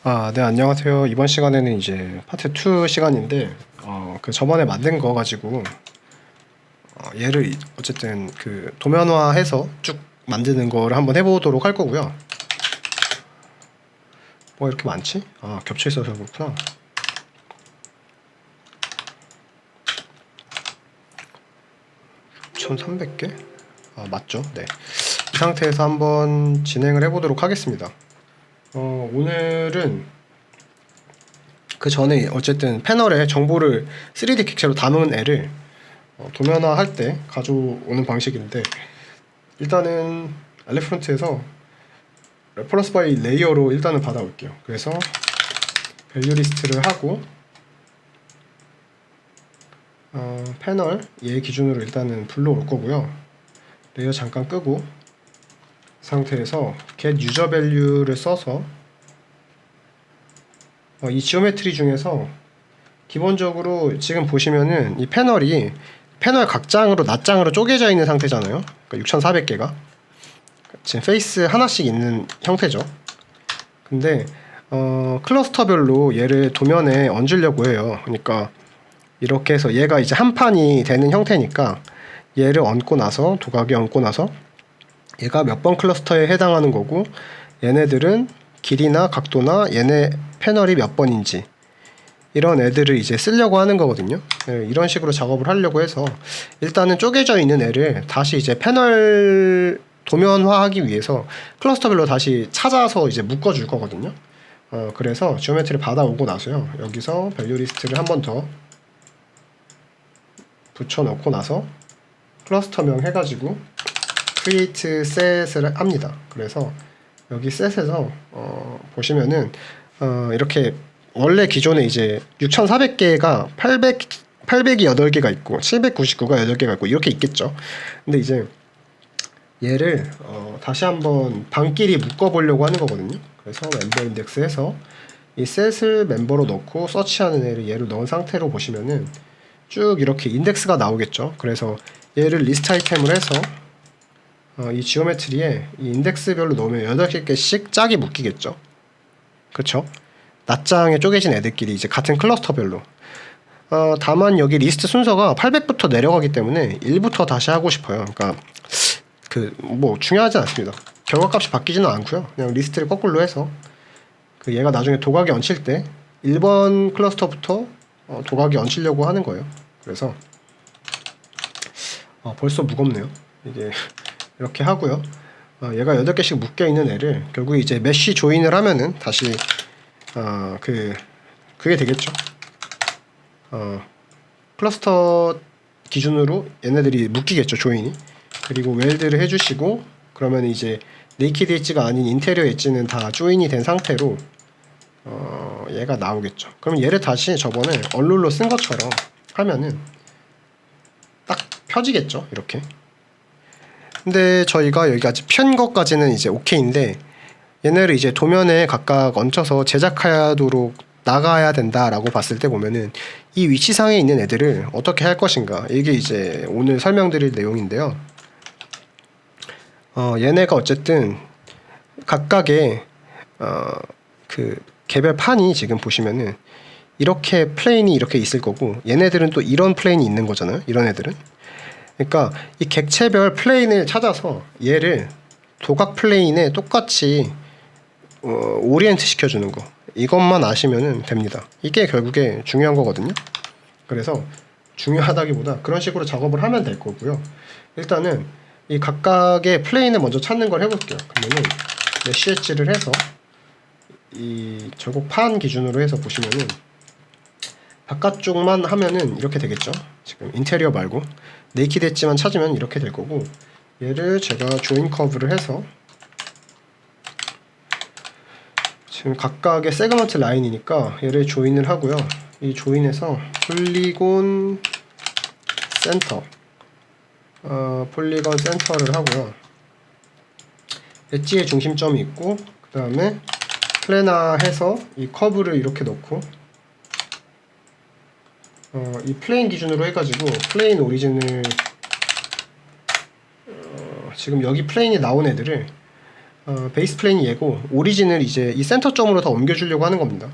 네, 안녕하세요. 이번 시간에는 이제 파트 2 시간인데, 저번에 만든 거 가지고, 얘를 어쨌든 도면화해서 쭉 만드는 거를 한번 해보도록 할 거고요. 뭐가 이렇게 많지? 겹쳐 있어서 그렇구나. 6,300개? 맞죠? 네. 이 상태에서 한번 진행을 해보도록 하겠습니다. 오늘은 그 전에 어쨌든 패널에 정보를 3D 객체로 담은 애를 도면화 할 때 가져오는 방식인데, 일단은 알레프론트에서 레퍼런스 바이 레이어로 일단은 받아올게요. 그래서 밸류 리스트를 하고 패널 얘 기준으로 일단은 불러올 거고요. 레이어 잠깐 끄고 상태에서 get user value를 써서 이 지오메트리 중에서 기본적으로 지금 보시면은 이 패널이 패널 각 장으로 낱장으로 쪼개져 있는 상태잖아요. 그러니까 6,400개가 지금 페이스 하나씩 있는 형태죠. 근데 클러스터별로 얘를 도면에 얹으려고 해요. 그러니까 이렇게 해서 얘가 이제 한 판이 되는 형태니까 얘를 얹고 나서 도각에 얹고 나서 얘가 몇 번 클러스터에 해당하는 거고, 얘네들은 길이나 각도나 얘네 패널이 몇 번인지 이런 애들을 이제 쓰려고 하는 거거든요. 네, 이런 식으로 작업을 하려고 해서 일단은 쪼개져 있는 애를 다시 이제 패널 도면화하기 위해서 클러스터별로 다시 찾아서 이제 묶어줄 거거든요. 그래서 지오메트리를 받아오고 나서요, 여기서 밸류 리스트를 한 번 더 붙여넣고 나서 클러스터명 해가지고 create set을 합니다. 그래서 여기 set에서 보시면은 이렇게 원래 기존에 이제 6,400개가 800이 8개가 있고 799가 8개가 있고 이렇게 있겠죠. 근데 이제 얘를 다시 한번 반끼리 묶어보려고 하는 거거든요. 그래서 멤버 인덱스에서 이 셋을 멤버로 넣고 서치하는 애를 얘로 넣은 상태로 보시면은 쭉 이렇게 인덱스가 나오겠죠. 그래서 얘를 리스트 아이템을 해서 이 지오메트리에 이 인덱스별로 넣으면 8개씩 짝이 묶이겠죠. 그쵸? 낱장에 쪼개진 애들끼리 이제 같은 클러스터별로. 다만 여기 리스트 순서가 800부터 내려가기 때문에 1부터 다시 하고 싶어요. 그러니까 뭐 중요하지 않습니다. 결과값이 바뀌지는 않고요. 그냥 리스트를 거꾸로 해서 얘가 나중에 도각에 얹힐 때 1번 클러스터부터 도각에 얹히려고 하는 거예요. 그래서 벌써 무겁네요. 이게 이렇게 하고요. 얘가 8개씩 묶여있는 애를 결국 이제 메쉬 조인을 하면은 다시 그게 되겠죠. 클러스터 기준으로 얘네들이 묶이겠죠, 조인이. 그리고 웰드를 해주시고, 그러면 이제 네이키드 엣지가 아닌 인테리어 엣지는 다 조인이 된 상태로 얘가 나오겠죠. 그럼 얘를 다시 저번에 얼룰로 쓴 것처럼 하면은 딱 펴지겠죠, 이렇게. 근데 저희가 여기 아직 편 것까지는 이제 오케이인데, 얘네를 이제 도면에 각각 얹혀서 제작하도록 나가야 된다라고 봤을 때 보면은 이 위치상에 있는 애들을 어떻게 할 것인가, 이게 이제 오늘 설명드릴 내용인데요. 얘네가 어쨌든 각각의 개별 판이 지금 보시면은 이렇게 플레인이 이렇게 있을 거고, 얘네들은 또 이런 플레인이 있는 거잖아요. 이런 애들은. 그러니까 이 객체별 플레인을 찾아서 얘를 도각 플레인에 똑같이 오리엔트 시켜주는 거, 이것만 아시면 됩니다. 이게 결국에 중요한 거거든요. 그래서 중요하다기보다 그런 식으로 작업을 하면 될 거고요. 일단은 이 각각의 플레인을 먼저 찾는 걸 해볼게요. 그러면은 메쉬 엣지를 해서 이 절곡판 기준으로 해서 보시면은 바깥쪽만 하면은 이렇게 되겠죠. 지금 인테리어 말고 네이키드 엣지만 찾으면 이렇게 될 거고, 얘를 제가 조인 커브를 해서 지금 각각의 세그먼트 라인이니까 얘를 조인을 하고요. 이 조인에서 폴리곤 센터 폴리곤 센터를 하고요. 엣지의 중심점이 있고, 그 다음에 플래너해서 이 커브를 이렇게 넣고 이 플레인 기준으로 해가지고 플레인 오리진을 지금 여기 플레인이 나온 애들을 베이스 플레인이 얘고 오리진을 이제 이 센터점으로 다 옮겨주려고 하는 겁니다.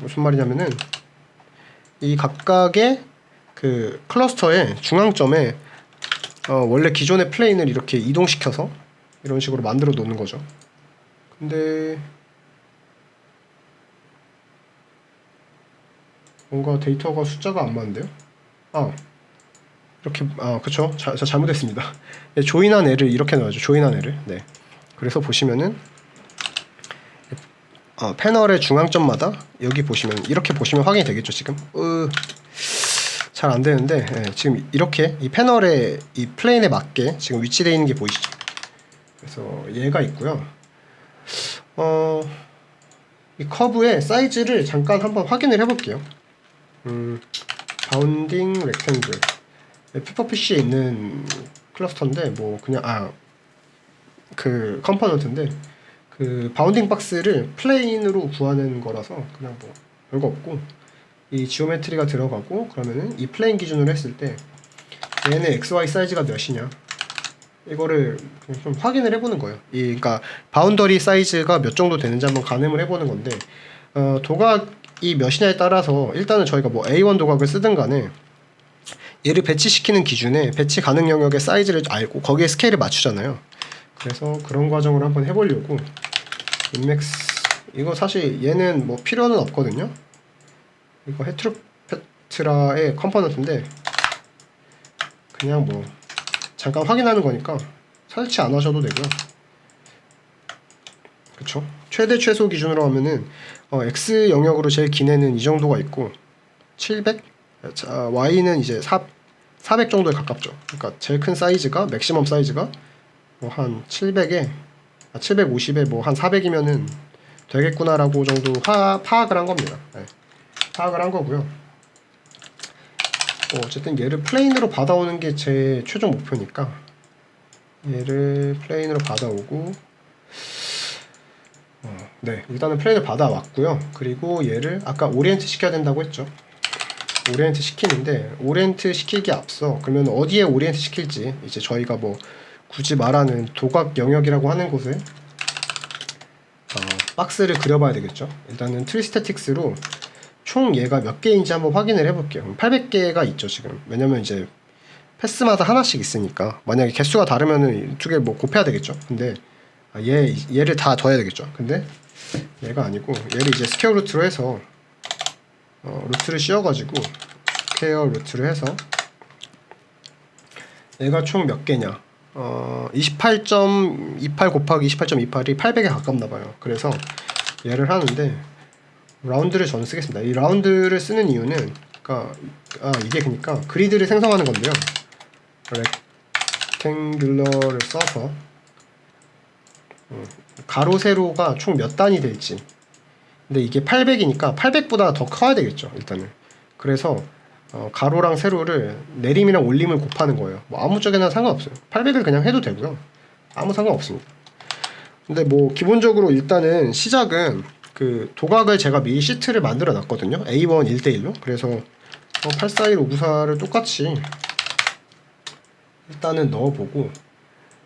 무슨 말이냐면은 이 각각의 그 클러스터의 중앙점에 원래 기존의 플레인을 이렇게 이동시켜서 이런 식으로 만들어 놓는 거죠. 근데 뭔가 데이터가 숫자가 안 맞는데요? 이렇게 그쵸? 저 잘못했습니다. 네, 조인한 애를 이렇게 넣어야죠. 조인한 애를. 네. 그래서 보시면은 패널의 중앙점마다 여기 보시면 이렇게 보시면 확인이 되겠죠. 지금 잘 안 되는데 지금 이렇게 이 패널의 이 플레인에 맞게 지금 위치되어 있는 게 보이시죠? 그래서 얘가 있고요. 이 커브의 사이즈를 잠깐 한번 확인을 해볼게요. 바운딩 렉탱글 피퍼피쉬에 있는 클러스터인데 뭐 그냥 그 컴포넌트인데 그 바운딩 박스를 플레인으로 구하는 거라서 그냥 뭐 별거 없고 이 지오메트리가 들어가고 그러면은 이 플레인 기준으로 했을 때 얘네 XY 사이즈가 몇이냐 이거를 그냥 좀 확인을 해보는 거예요. 그러니까 바운더리 사이즈가 몇 정도 되는지 한번 가늠을 해보는 건데 도각이 몇이냐에 따라서 일단은 저희가 뭐 A1 도각을 쓰든 간에 얘를 배치시키는 기준에 배치 가능 영역의 사이즈를 알고 거기에 스케일을 맞추잖아요. 그래서 그런 과정을 한번 해보려고 인맥스 이거 사실 얘는 뭐 필요는 없거든요. 이거 헤트로페트라의 컴포넌트인데 그냥 뭐 잠깐 확인하는 거니까 설치 안 하셔도 되고요. 그쵸? 최대 최소 기준으로 하면은 X 영역으로 제일 긴 애는 이 정도가 있고 700? Y는 이제 400 정도에 가깝죠. 그러니까 제일 큰 사이즈가 맥시멈 사이즈가 뭐 한 700에 750에 뭐 한 400이면은 되겠구나라고 정도 파악을 한 겁니다. 네. 파악을 한 거고요. 어쨌든 얘를 플레인으로 받아오는 게 제 최종 목표니까 얘를 플레인으로 받아오고 네, 일단은 플레인을 받아왔고요. 그리고 얘를 아까 오리엔트 시켜야 된다고 했죠. 오리엔트 시키는데 오리엔트 시키기 앞서 그러면 어디에 오리엔트 시킬지 이제 저희가 뭐 굳이 말하는 도각 영역이라고 하는 곳에 박스를 그려봐야 되겠죠. 일단은 트리스태틱스로 총 얘가 몇 개인지 한번 확인을 해볼게요. 800개가 있죠 지금. 왜냐면 이제 패스마다 하나씩 있으니까 만약에 개수가 다르면은 두 개 뭐 곱해야 되겠죠. 근데 얘를 다 더해야 되겠죠. 근데 얘가 아니고 얘를 이제 스퀘어 루트로 해서 루트를 씌워가지고 스퀘어 루트를 해서 얘가 총 몇 개냐 28.28 곱하기 28.28이 800에 가깝나봐요. 그래서 얘를 하는데 라운드를 저는 쓰겠습니다. 이 라운드를 쓰는 이유는 이게 그러니까 그리드를 생성하는 건데요. 렉탱귤러를 써서 가로 세로가 총 몇 단이 될지. 근데 이게 800이니까 800보다 더 커야 되겠죠 일단은. 그래서 가로랑 세로를 내림이랑 올림을 곱하는 거예요. 뭐 아무 쪽에나 상관없어요. 800을 그냥 해도 되고요. 아무 상관없습니다. 근데 뭐 기본적으로 일단은 시작은 그 도각을 제가 미리 시트를 만들어 놨거든요. A1 1대1로. 그래서 841 594를 똑같이 일단은 넣어보고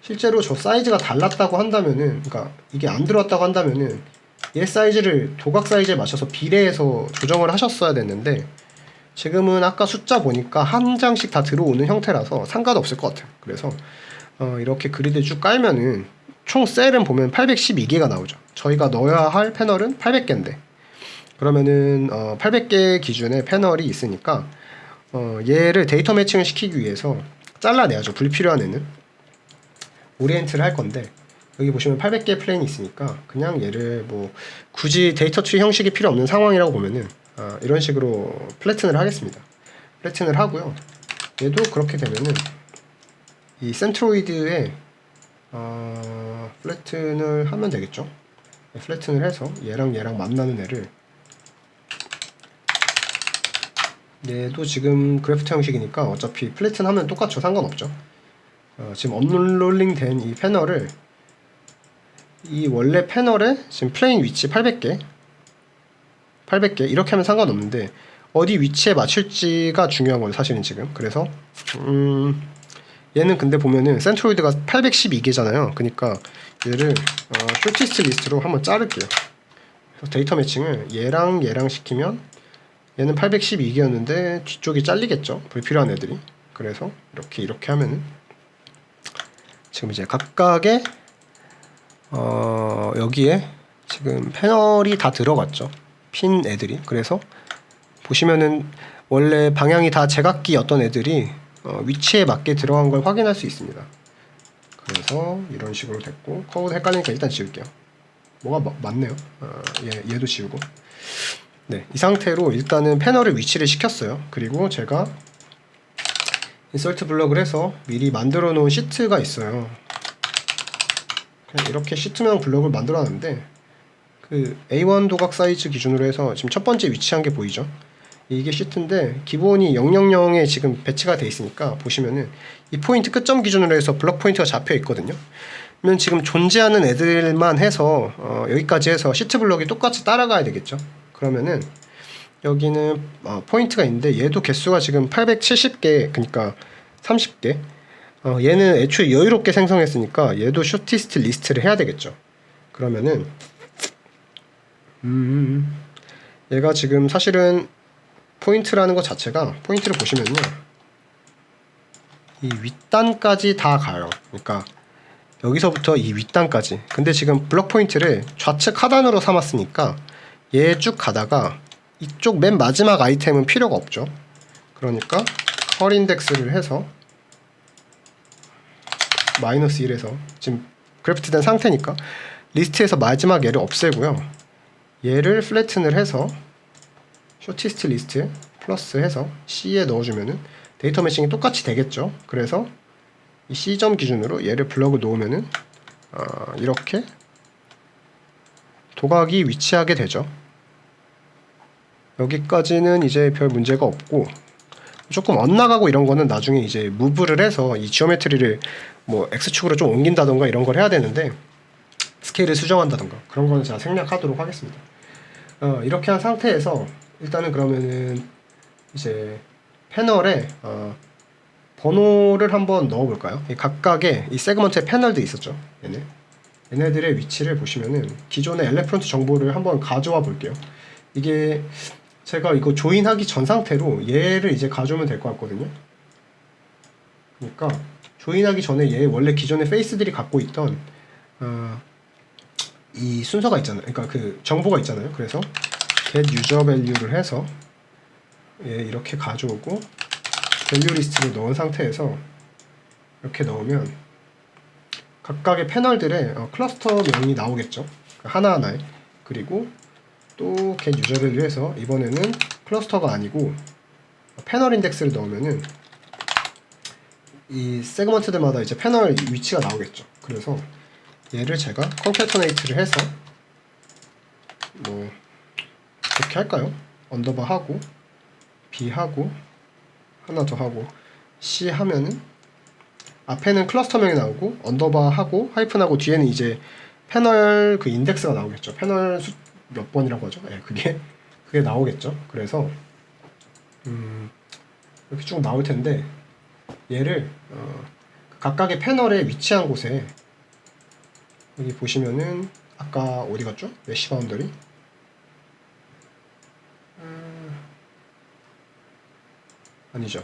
실제로 저 사이즈가 달랐다고 한다면은 그러니까 이게 안 들어왔다고 한다면은 얘 사이즈를 도각 사이즈에 맞춰서 비례해서 조정을 하셨어야 됐는데 지금은 아까 숫자 보니까 한 장씩 다 들어오는 형태라서 상관없을 것 같아요. 그래서 이렇게 그리드 쭉 깔면은 총 셀은 보면 812개가 나오죠. 저희가 넣어야 할 패널은 800개인데 그러면은 800개 기준의 패널이 있으니까 얘를 데이터 매칭을 시키기 위해서 잘라내야죠. 불필요한 애는 오리엔트를 할 건데 여기 보시면 800개 플레인이 있으니까 그냥 얘를 뭐 굳이 데이터 트리 형식이 필요 없는 상황이라고 보면은 이런 식으로 플래튼을 하겠습니다. 플래튼을 하고요. 얘도 그렇게 되면은 이 센트로이드에 플래튼을 하면 되겠죠. 플래튼을 해서 얘랑 만나는 애를 얘도 지금 그래프트 형식이니까 어차피 플래튼 하면 똑같죠. 상관없죠. 지금 언롤링 된 이 패널을 이 원래 패널에 지금 플레인 위치 800개 이렇게 하면 상관없는데 어디 위치에 맞출지가 중요한 거예요 사실은 지금. 그래서 얘는 근데 보면은 센트로이드가 812개잖아요. 그러니까 얘를 쇼티스트 리스트로 한번 자를게요. 그래서 데이터 매칭을 얘랑 시키면 얘는 812개였는데 뒤쪽이 잘리겠죠, 불필요한 애들이. 그래서 이렇게 하면은 지금 이제 각각의 여기에 지금 패널이 다 들어갔죠, 핀 애들이. 그래서 보시면은 원래 방향이 다 제각기였던 애들이 위치에 맞게 들어간 걸 확인할 수 있습니다. 그래서 이런 식으로 됐고, 커브도 헷갈리니까 일단 지울게요. 뭐가 맞네요. 얘도 지우고. 네, 이 상태로 일단은 패널의 위치를 시켰어요. 그리고 제가 인서트 블럭을 해서 미리 만들어 놓은 시트가 있어요. 그냥 이렇게 시트명 블럭을 만들어 놨는데, 그 A1 도각 사이즈 기준으로 해서 지금 첫 번째 위치한 게 보이죠? 이게 시트인데 기본이 000에 지금 배치가 돼 있으니까 보시면은 이 포인트 끝점 기준으로 해서 블럭 포인트가 잡혀 있거든요. 그러면 지금 존재하는 애들만 해서 여기까지 해서 시트 블럭이 똑같이 따라가야 되겠죠. 그러면은 여기는 포인트가 있는데 얘도 개수가 지금 870개, 그러니까 30개. 얘는 애초에 여유롭게 생성했으니까 얘도 쇼티스트 리스트를 해야 되겠죠. 그러면은 얘가 지금 사실은 포인트라는 것 자체가, 포인트를 보시면요, 이 윗단까지 다 가요. 그러니까 여기서부터 이 윗단까지. 근데 지금 블럭 포인트를 좌측 하단으로 삼았으니까 얘 쭉 가다가 이쪽 맨 마지막 아이템은 필요가 없죠. 그러니까 컬 인덱스를 해서 -1에서 지금 그래프트 된 상태니까 리스트에서 마지막 얘를 없애고요, 얘를 플래튼을 해서 쇼티스트 리스트 플러스 해서 C에 넣어주면은 데이터 매칭이 똑같이 되겠죠. 그래서 이 C점 기준으로 얘를 블럭을 놓으면은 이렇게 도각이 위치하게 되죠. 여기까지는 이제 별 문제가 없고, 조금 엇나가고 이런 거는 나중에 이제 무브를 해서 이 지오메트리를 뭐 X축으로 좀 옮긴다던가 이런 걸 해야 되는데, 스케일을 수정한다던가 그런 거는 제가 생략하도록 하겠습니다. 이렇게 한 상태에서 일단은 그러면은 이제 패널에 번호를 한번 넣어볼까요? 각각의 이 세그먼트의 패널들이 있었죠. 얘네들의 위치를 보시면은 기존의 엘레프런트 정보를 한번 가져와 볼게요. 이게 제가 이거 조인하기 전 상태로 얘를 이제 가져오면 될 것 같거든요. 그러니까 조인하기 전에 얘 원래 기존의 페이스들이 갖고 있던 이 순서가 있잖아요. 그러니까 그 정보가 있잖아요. 그래서 get user value를 해서 얘 이렇게 가져오고 밸류 리스트를 넣은 상태에서 이렇게 넣으면 각각의 패널들의 클러스터명이 나오겠죠. 하나하나에. 그리고 또 get user value 해서 이번에는 클러스터가 아니고 패널 인덱스를 넣으면은 이 세그먼트들마다 이제 패널 위치가 나오겠죠. 그래서 얘를 제가 컨캐터네이트를 해서 뭐 이렇게 할까요? 언더바 하고 B 하고 하나 더 하고 C 하면은 앞에는 클러스터명이 나오고 언더바 하고 하이픈하고 뒤에는 이제 패널 그 인덱스가 나오겠죠. 패널 수 몇 번이라고 하죠? 네, 그게 나오겠죠. 그래서 이렇게 쭉 나올 텐데 얘를 각각의 패널에 위치한 곳에 여기 보시면은 아까 어디 갔죠? 메쉬 바운더리 아니죠.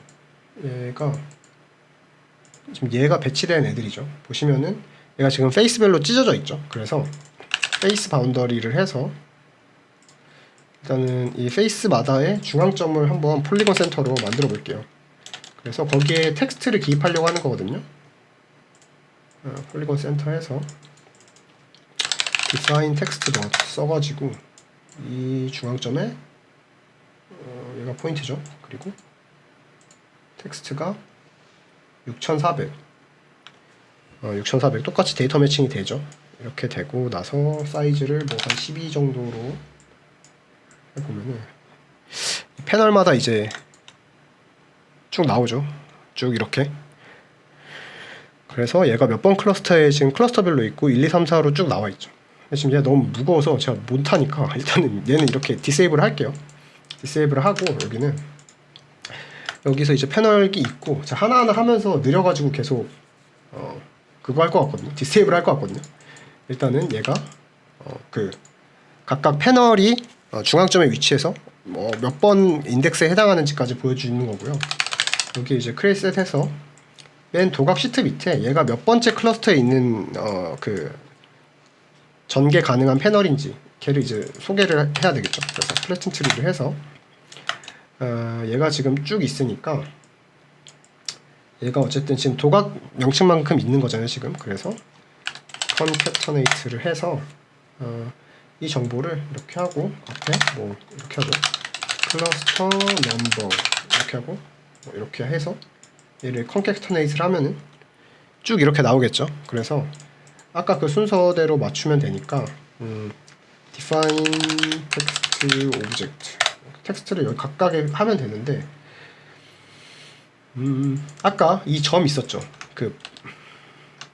지금 얘가 배치된 애들이죠. 보시면은 얘가 지금 페이스별로 찢어져 있죠. 그래서 페이스 바운더리를 해서 일단은 이 페이스마다의 중앙점을 한번 폴리곤 센터로 만들어 볼게요. 그래서 거기에 텍스트를 기입하려고 하는 거거든요. 폴리곤 센터에서 define text 써가지고 이 중앙점에 얘가 포인트죠. 그리고 텍스트가 6400 6400 똑같이 데이터 매칭이 되죠. 이렇게 되고 나서 사이즈를 뭐 한 12 정도로 해보면은 패널마다 이제 쭉 나오죠. 쭉 이렇게. 그래서 얘가 몇 번 클러스터에 지금 클러스터별로 있고 1, 2, 3, 4로 쭉 나와 있죠. 지금 얘가 너무 무거워서 제가 못하니까 일단은 얘는 이렇게 디세이블 할게요. 디세이블 하고 여기는 여기서 이제 패널이 있고, 자, 하나하나 하면서 느려가지고 계속 그거 할 것 같거든요. 디세이블 할 것 같거든요. 일단은 얘가 그 각각 패널이 중앙점에 위치해서 몇 번 인덱스에 해당하는지까지 보여주는 거고요. 여기 이제 크레이트 셋해서 맨 도각 시트 밑에 얘가 몇 번째 클러스터에 있는 그 전개 가능한 패널인지 걔를 이제 소개를 해야 되겠죠. 그래서 플래튼 트리를 해서 얘가 지금 쭉 있으니까 얘가 어쨌든 지금 도각 명칭만큼 있는 거잖아요 지금. 그래서 컨캐터네이트를 해서 이 정보를 이렇게 하고 앞에 뭐 이렇게 하고 클러스터 넘버 이렇게 하고 뭐 이렇게 해서 얘를 컨캐터네이트를 하면은 쭉 이렇게 나오겠죠. 그래서 아까 그 순서대로 맞추면 되니까 define text object 텍스트를 여기 각각에 하면 되는데 아까 이 점 있었죠. 그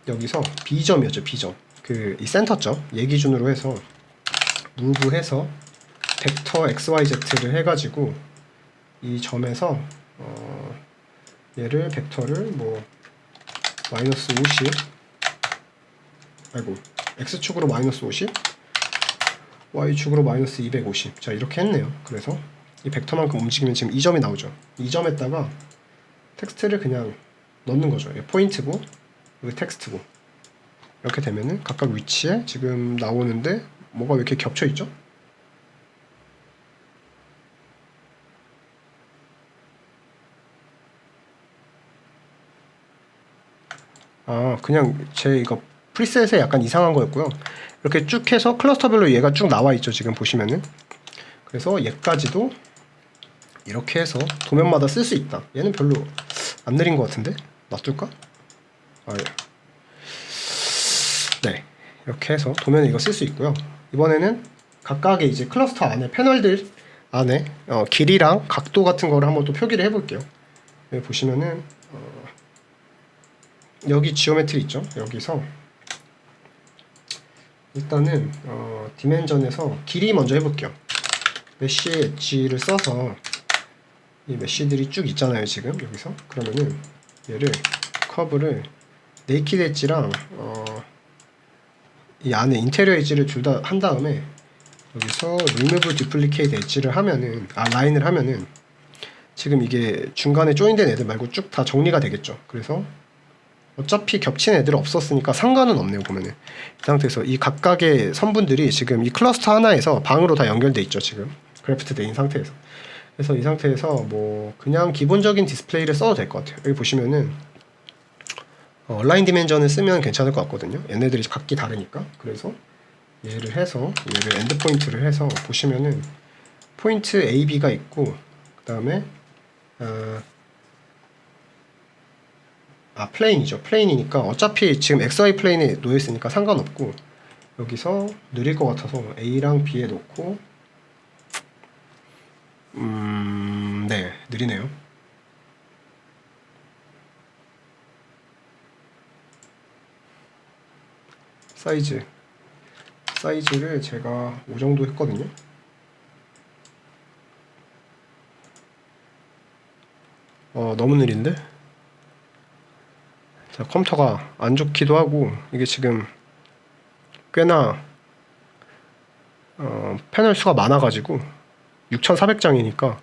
여기서 B점이었죠. B점 그 이 센터점 얘 기준으로 해서 무브해서 벡터 XYZ를 해가지고 이 점에서 얘를 벡터를 뭐 마이너스 50 아이고 X축으로 마이너스 50 Y축으로 마이너스 250 자 이렇게 했네요. 그래서 이 벡터만큼 움직이면 지금 이 점이 나오죠. 이 점에다가 텍스트를 그냥 넣는 거죠. 포인트고 여기 텍스트고 이렇게 되면은 각각 위치에 지금 나오는데 뭐가 왜 이렇게 겹쳐 있죠? 아 그냥 제 이거 프리셋에 약간 이상한 거였고요. 이렇게 쭉 해서 클러스터별로 얘가 쭉 나와 있죠. 지금 보시면은 그래서 얘까지도 이렇게 해서 도면마다 쓸 수 있다. 얘는 별로 안 느린 것 같은데 놔둘까? 아 예. 네 이렇게 해서 도면에 이거 쓸 수 있고요. 이번에는 각각의 이제 클러스터 안에 패널들 안에 길이랑 각도 같은 거를 한번 또 표기를 해볼게요. 여기 보시면은 여기 지오메트리 있죠. 여기서 일단은 디멘전에서 길이 먼저 해볼게요. 메쉬 엣지를 써서 이 메쉬들이 쭉 있잖아요 지금 여기서. 그러면은 얘를 커브를 네이키드 엣지랑 이 안에 인테리어 엣지를 둘 다 한 다음에 여기서 remove duplicate 엣지를 하면은 라인을 하면은 지금 이게 중간에 조인된 애들 말고 쭉 다 정리가 되겠죠. 그래서 어차피 겹친 애들 없었으니까 상관은 없네요. 보면은 이 상태에서 이 각각의 선분들이 지금 이 클러스터 하나에서 방으로 다 연결돼 있죠. 지금 그래프트 된 상태에서. 그래서 이 상태에서 뭐 그냥 기본적인 디스플레이를 써도 될 것 같아요. 여기 보시면은 얼라인 디멘전을 쓰면 괜찮을 것 같거든요. 얘네들이 각기 다르니까. 그래서 얘를 해서 얘를 엔드 포인트를 해서 보시면은 포인트 A, B가 있고 그 다음에 플레인이죠. 플레인이니까 어차피 지금 XY 플레인에 놓여있으니까 상관없고 여기서 느릴 것 같아서 A랑 B에 놓고 네 느리네요. 사이즈를 제가 5 정도 했거든요. 너무 느린데? 자, 컴퓨터가 안 좋기도 하고 이게 지금 꽤나 패널 수가 많아가지고 6400장이니까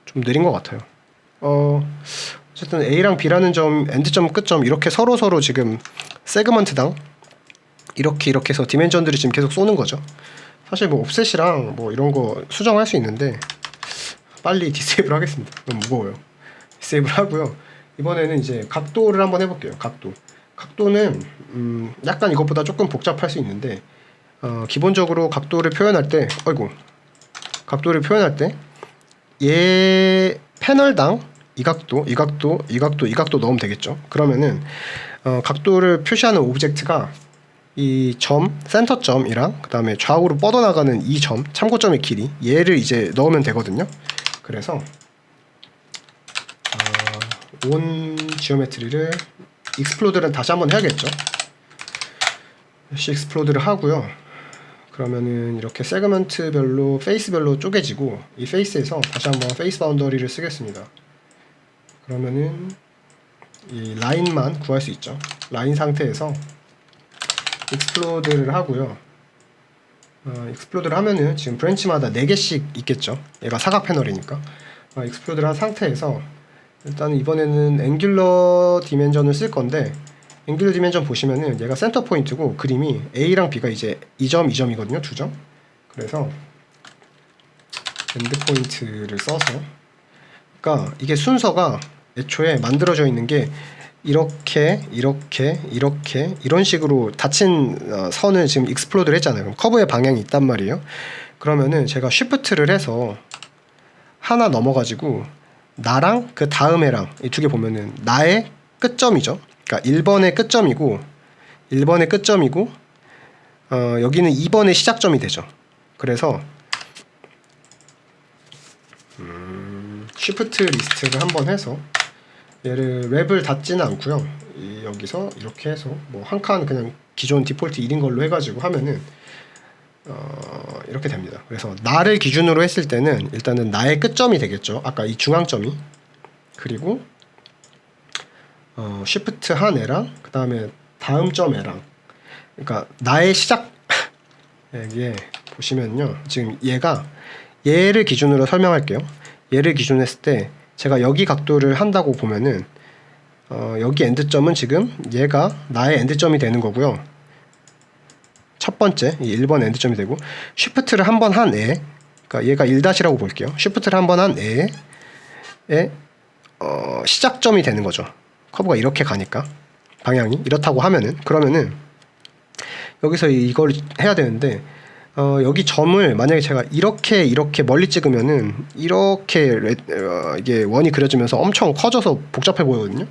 좀 느린 것 같아요. 어쨌든 A랑 B라는 점, 엔드점, 끝점 이렇게 서로 지금 세그먼트당 이렇게 해서 디멘전들이 지금 계속 쏘는 거죠. 사실 뭐 옵셋이랑 뭐 이런 거 수정할 수 있는데 빨리 디세이블 하겠습니다. 너무 무거워요. 디세이블 하고요. 이번에는 이제 각도를 한번 해볼게요. 각도는 약간 이것보다 조금 복잡할 수 있는데 기본적으로 각도를 표현할 때 얘 패널당 이 각도 넣으면 되겠죠. 그러면은 각도를 표시하는 오브젝트가 이 점, 센터점이랑 그 다음에 좌우로 뻗어나가는 이 점, 참고점의 길이 얘를 이제 넣으면 되거든요. 그래서 온 지오메트리를 익스플로드를 다시 한번 해야겠죠. 다시 익스플로드를 하고요. 그러면은 이렇게 세그먼트별로 페이스별로 쪼개지고 이 페이스에서 다시 한번 페이스 바운더리를 쓰겠습니다. 그러면은 이 라인만 구할 수 있죠. 라인 상태에서 익스플로드를 하고요. 익스플로드를 하면은 지금 브랜치마다 4개씩 있겠죠. 얘가 사각 패널이니까. 익스플로드를 한 상태에서 일단 이번에는 앵귤러 디멘전을 쓸 건데, 앵귤러 디멘전 보시면은 얘가 센터 포인트고 그림이 A랑 B가 이제 2점, 2점이거든요. 2점. 그래서 엔드 포인트를 써서, 그러니까 이게 순서가 애초에 만들어져 있는 게 이렇게 이런 식으로 닫힌 선을 지금 익스플로드를 했잖아요. 그럼 커브의 방향이 있단 말이에요. 그러면은 제가 쉬프트를 해서 하나 넘어가지고 나랑 그 다음 애랑 이 두 개 보면은 나의 끝점이죠. 그러니까 1번의 끝점이고 여기는 2번의 시작점이 되죠. 그래서 쉬프트 리스트를 한번 해서 얘를 랩을 닫지는 않고요. 여기서 이렇게 해서 뭐 한 칸 그냥 기존 디폴트 1인 걸로 해가지고 하면은 이렇게 됩니다. 그래서 나를 기준으로 했을 때는 일단은 나의 끝점이 되겠죠. 아까 이 중앙점이. 그리고 쉬프트 한 애랑 그 다음에 다음 점 애랑, 그러니까 나의 시작 이게 보시면요. 지금 얘를 기준으로 설명할게요. 얘를 기준으로 했을 때 제가 여기 각도를 한다고 보면은 여기 엔드점은 지금 얘가 나의 엔드점이 되는 거고요. 첫 번째 이 1번 엔드점이 되고, 쉬프트를 한 번 한 애, 그러니까 얘가 1-라고 볼게요. 쉬프트를 한 번 한 애의 시작점이 되는 거죠. 커브가 이렇게 가니까 방향이 이렇다고 하면은, 그러면은 여기서 이걸 해야 되는데 여기 점을 만약에 제가 이렇게 멀리 찍으면은 이렇게 이게 원이 그려지면서 엄청 커져서 복잡해 보이거든요.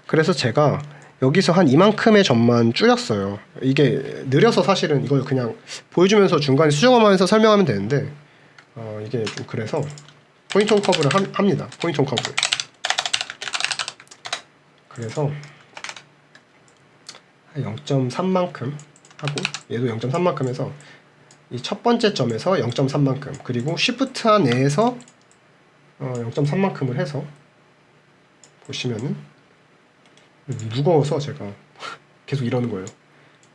그래서 제가 여기서 한 이만큼의 점만 줄였어요. 이게 느려서 사실은 이걸 그냥 보여주면서 중간에 수정하면서 설명하면 되는데 이게 좀 그래서 포인트 온 커브를 합니다. 포인트 온 커브. 그래서 0.3만큼 하고 얘도 0.3만큼 해서 이 첫 번째 점에서 0.3만큼, 그리고 쉬프트 안에서 0.3만큼을 해서 보시면은 무거워서 제가 계속 이러는 거예요.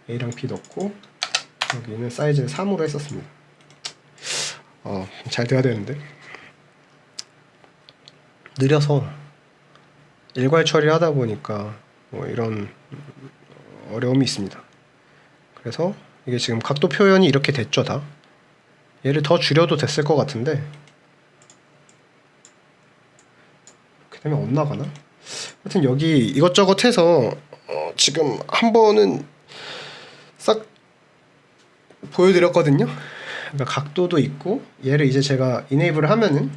A랑 B 넣고 여기는 사이즈를 3으로 했었습니다. 잘 돼야 되는데 느려서 일괄 처리를 하다 보니까 뭐 이런 어려움이 있습니다. 그래서 이게 지금 각도 표현이 이렇게 됐죠. 다 얘를 더 줄여도 됐을 것 같은데 그렇게 되면 엇나가나? 하여튼 여기 이것저것 해서 지금 한 번은 싹 보여드렸거든요. 그러니까 각도도 있고, 얘를 이제 제가 이네이블을 하면은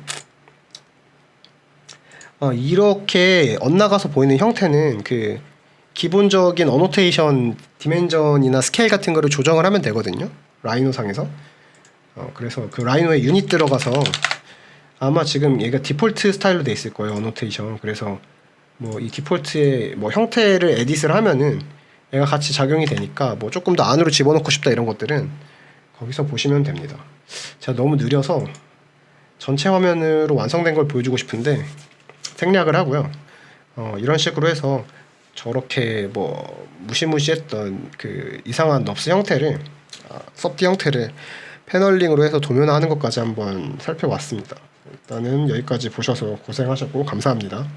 이렇게 엇나가서 보이는 형태는 그 기본적인 어노테이션 디멘전이나 스케일 같은 거를 조정을 하면 되거든요. 라이노상에서. 그래서 그 라이노에 유닛 들어가서 아마 지금 얘가 디폴트 스타일로 돼 있을 거예요. 어노테이션. 그래서 뭐 이 디폴트의 뭐 형태를 에딧을 하면은 얘가 같이 작용이 되니까 뭐 조금 더 안으로 집어넣고 싶다 이런 것들은 거기서 보시면 됩니다. 제가 너무 느려서 전체 화면으로 완성된 걸 보여주고 싶은데 생략을 하고요. 이런 식으로 해서 저렇게 뭐 무시무시했던 그 이상한 넙스 형태를 섭디 형태를 패널링으로 해서 도면화하는 것까지 한번 살펴봤습니다. 일단은 여기까지 보셔서 고생하셨고 감사합니다.